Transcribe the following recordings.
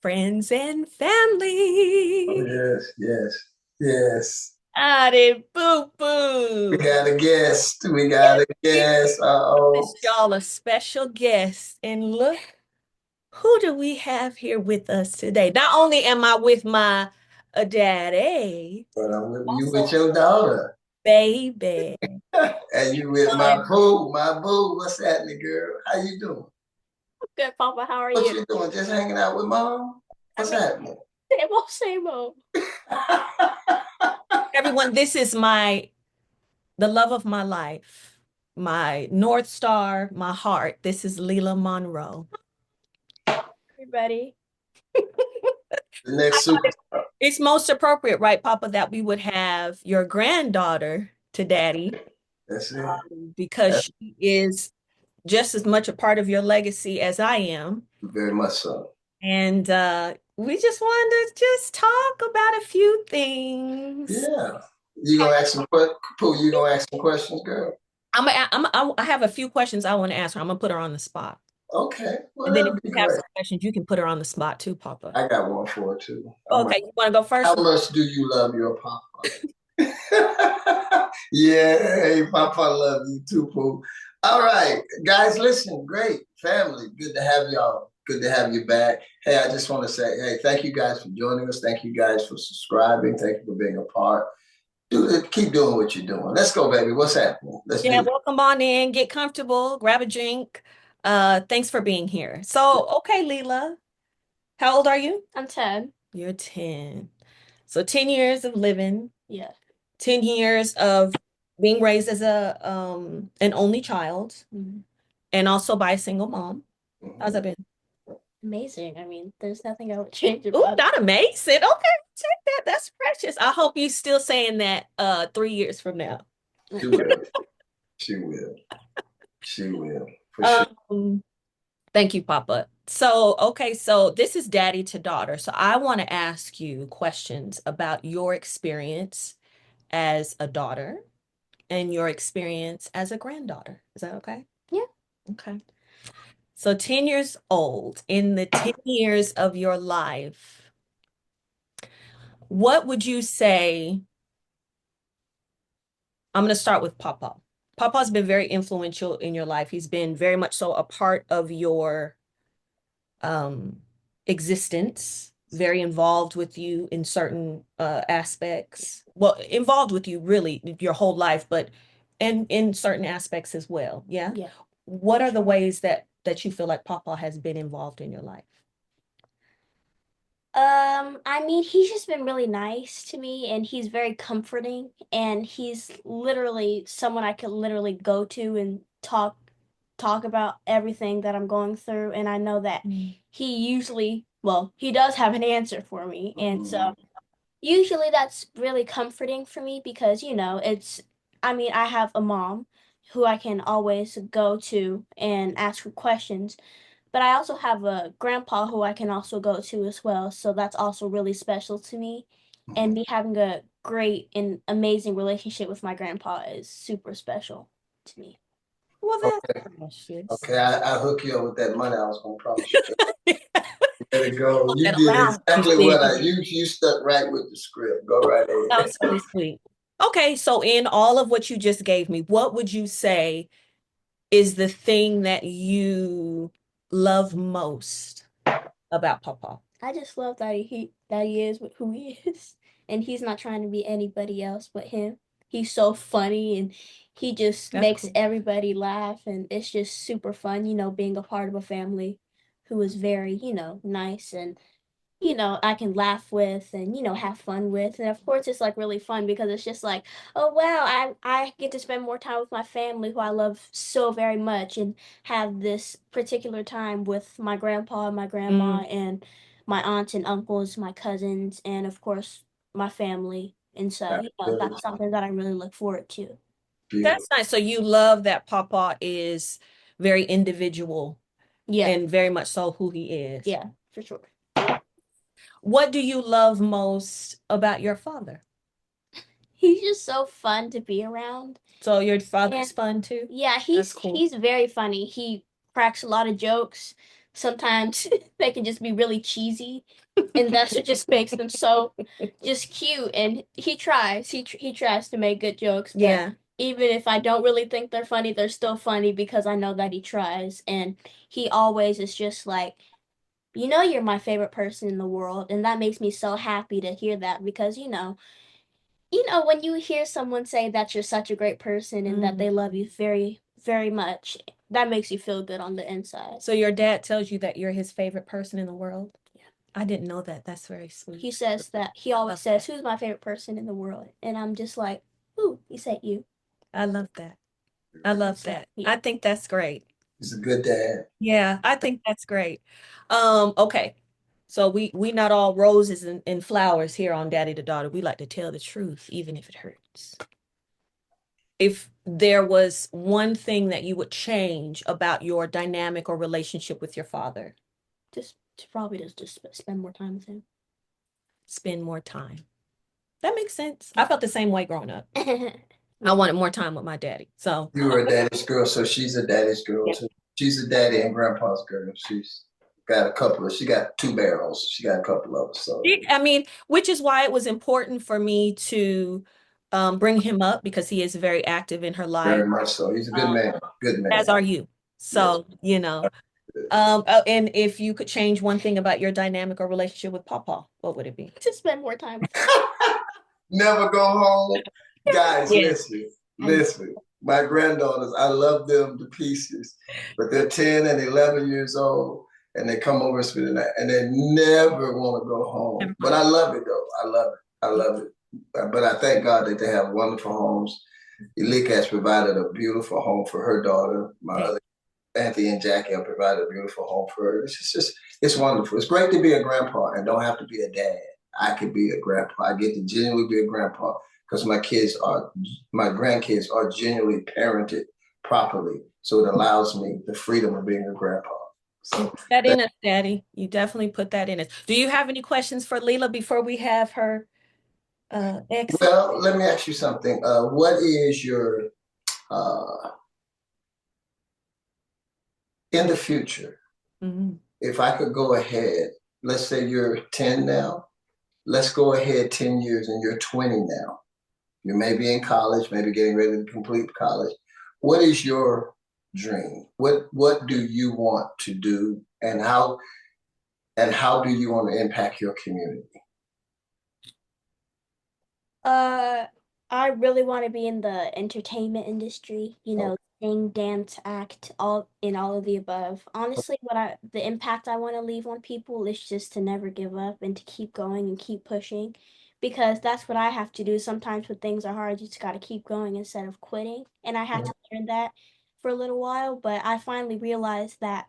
friends and family. Oh, yes. Ah, they boo We boo. got a guest. We got a guest. Uh-oh. Miss y'all a special guest. And look, who do we have here with us today? Not only am I with my daddy, But I'm with you with also your daughter. baby. And you with my Fun. boo, my boo. What's happening, girl? How you doing? Good, Papa. How are What you? you doing? Just hanging out with mom? I What's mean, happening? same old. Everyone, this is the love of my life, my North Star, my heart. This is Lela Monroe. Everybody. The next superstar. It's most appropriate, right, Papa, that we would have your granddaughter to Daddy, That's it. because That's she is just as much a part of your legacy as I am. very much so. And we just wanted to just talk about a few things. Yeah. You gonna ask some questions? Pooh, you gonna ask some questions, girl? I have a few questions I want to ask her. I'm gonna put her on the spot. Okay. Well, And then if that'd be you have great. some questions, you can put her on the spot too, Papa. I got one for her too. I'm Okay, ready. you want to go How first? much do you love your papa? Yeah, hey, Papa love you too, Pooh. All right, guys, listen, great family. Good to have y'all. Good to have you back. Hey, I just want to say, hey, thank you guys for joining us. Thank you guys for subscribing. Thank you for being a part. Keep doing what you're doing. Let's go, baby. What's happening? Let's Yeah, do it. welcome on in, get comfortable, grab a drink. Thanks for being here. So, okay, Leela, how old are you? I'm 10. You're 10. So 10 years of living, yeah. 10 years of being raised as an only child, and also by a single mom. How's that Mhm. been? Amazing. I mean, there's nothing I would change about it. Not amazing. Okay, take that. That's precious. I hope you still saying that 3 years from now. She will. She will. She will. For sure. Thank you, Papa. So, okay, so this is daddy to daughter. So I want to ask you questions about your experience as a daughter and your experience as a granddaughter. Is that okay? Yeah. Okay. So 10 years old, in the 10 years of your life, what would you say? I'm going to start with Papa. Papa's been very influential in your life. He's been very much so a part of your um, existence, very involved with you in certain aspects. Well, involved with you really your whole life, but and in certain aspects as well. Yeah. Yeah. What are the ways that you feel like Papa has been involved in your life? I mean, he's just been really nice to me and he's very comforting and he's literally someone I could literally go to and talk about everything that I'm going through and I know that he usually, well, he does have an answer for me and so usually that's really comforting for me because, it's I mean, I have a mom who I can always go to and ask her questions, but I also have a grandpa who I can also go to as well. So that's also really special to me. And me having a great and amazing relationship with my grandpa is super special to me. Well, Okay. that's precious. Okay, I hook you up with that money I was gonna promise you. There you go. You That did allowance you exactly said what you stuck right with the script. Go right that ahead. was really sweet. Okay, so in all of what you just gave me, what would you say is the thing that you love most about Papa? I just love that he is who he is, and he's not trying to be anybody else but him. He's so funny, and he just That's makes cool. everybody laugh, and it's just super fun, being a part of a family who is very, nice and I can laugh with and have fun with. And of course it's like really fun because it's just like, oh wow, I get to spend more time with my family who I love so very much and have this particular time with my grandpa and my grandma Mm, and my aunts and uncles, my cousins, and of course my family. And so, Beautiful. that's something that I really look forward to. Beautiful. that's nice. So you love that Papa is very individual Yeah, and very much so who he is. yeah, for sure. What do you love most about your father? He's just so fun to be around. So your And father's fun too? yeah, That's he's cool. he's very funny. He cracks a lot of jokes. sometimes they can just be really cheesy, and that's what just makes them so just cute. And he tries to make good jokes, but Yeah. even if I don't really think they're funny, they're still funny because I know that he tries. And he always is just like, you know, you're my favorite person in the world, and that makes me so happy to hear that because when you hear someone say that you're such a great person and that they love you very, very much, that makes you feel good on the inside. So your dad tells you that you're his favorite person in the world? Yeah. I didn't know that. That's very sweet. He says that he always says, "Who's my favorite person in the world?" And I'm just like, "Ooh," he said you. I love that. I love that. I think that's great. He's a good dad. Yeah, I think that's great. Okay. So we not all roses and flowers here on Daddy to Daughter. We like to tell the truth, even if it hurts. If there was one thing that you would change about your dynamic or relationship with your father, Just probably just spend more time with him. spend more time. That makes sense. I felt the same way growing up. I wanted more time with my daddy. So You were a daddy's girl, so she's a daddy's girl yeah. too. She's a daddy and grandpa's girl. She got two barrels. She got a couple of us. So I mean, which is why it was important for me to bring him up because he is very active in her life, very much so. He's a good man. Good man. as are you. Yes. So, and if you could change one thing about your dynamic or relationship with Papa, what would it be? To spend more time with him. Never go home. Guys, Yeah. listen. My granddaughters, I love them to pieces, but they're 10 and 11 years old, and they come over and spend the night, and they never want to go home. But I love it, though. I love it. But I thank God that they have wonderful homes. Elika has provided a beautiful home for her daughter. My other Anthony and Jackie have provided a beautiful home for her. It's wonderful. It's great to be a grandpa and don't have to be a dad. I could be a grandpa. I get to genuinely be a grandpa because my grandkids are genuinely parented properly. So it allows me the freedom of being a grandpa. So Put that in us, Daddy. You definitely put that in us. Do you have any questions for Lela before we have her exit? well, let me ask you something. What is your in the future? Mhm. If I could go ahead, let's say you're 10 now. Let's go ahead 10 years and you're 20 now. You may be in college, maybe getting ready to complete college. What is your dream? What do you want to do and how do you want to impact your community? Uh, I really want to be in the entertainment industry, Oh, sing, dance, act, all of the above. Honestly, the impact I want to leave on people is just to never give up and to keep going and keep pushing because that's what I have to do. Sometimes when things are hard, you just got to keep going instead of quitting. And I had to learn that for a little while, but I finally realized that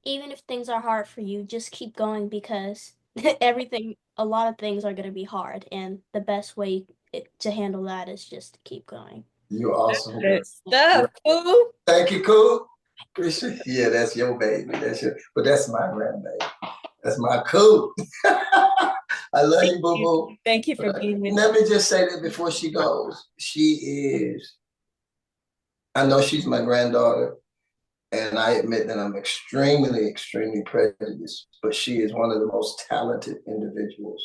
even if things are hard for you, just keep going because a lot of things are going to be hard. And the best way to handle that is just to keep going. you're awesome. Good stuff, Pooh. Thank you, cool. Appreciate Yeah, that's your baby. But that's my grandbaby. That's my cool. I love you, boo boo. Thank you for being with Let us. me just say that before she goes, I know she's my granddaughter, and I admit that I'm extremely, extremely prejudiced, but she is one of the most talented individuals,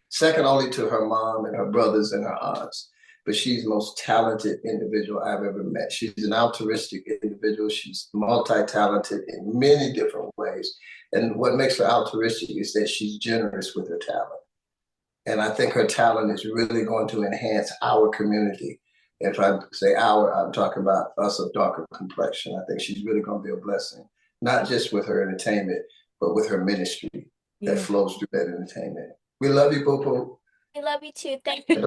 second only to her mom and her brothers and her aunts. But she's the most talented individual I've ever met. She's an altruistic individual. She's multi-talented in many different ways. And what makes her altruistic is that she's generous with her talent. And I think her talent is really going to enhance our community. If I say our, I'm talking about us of darker complexion. I think she's really going to be a blessing, not just with her entertainment, but with her ministry that flows through that entertainment. We love you, Boo Boo. I love you too. Thank you.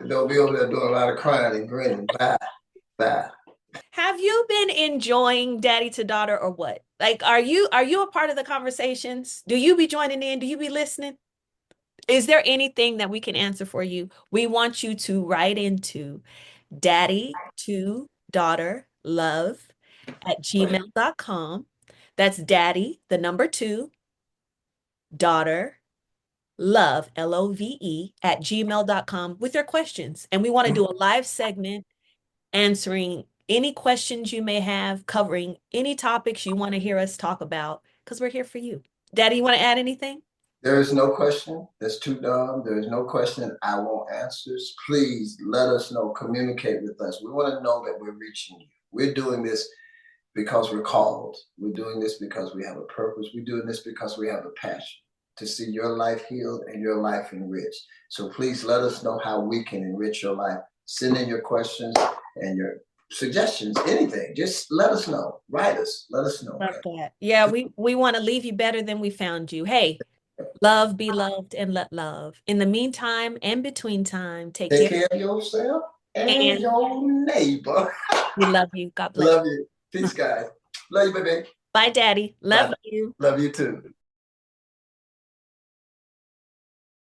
Don't be over there doing a lot of crying and grinning. Bye. Bye. Have you been enjoying Daddy to Daughter or what? Like, are you a part of the conversations? Do you be joining in? Do you be listening? Is there anything that we can answer for you? We want you to write into daddy to daughter love at gmail.com. That's daddy, the number two, daughter love, LOVE, at gmail.com with your questions. And we want to do a live segment answering any questions you may have, covering any topics you want to hear us talk about. because we're here for you. Daddy, you want to add anything? There is no question that's too dumb. There is no question I want answers. Please let us know. Communicate with us. We want to know that we're reaching you. We're doing this because we're called. We're doing this because we have a purpose. We're doing this because we have a passion to see your life healed and your life enriched. So please let us know how we can enrich your life. Send in your questions and your suggestions, anything. Just let us know. Write us. Let us know. Love that. Yeah, we want to leave you better than we found you. Hey, love, be loved, and let love. In the meantime and between time, take Take care. care of yourself and And your neighbor. we love you. God bless Love you. Peace, guys. Love you, baby. you. Bye, Daddy. Love Bye. you. Love you too.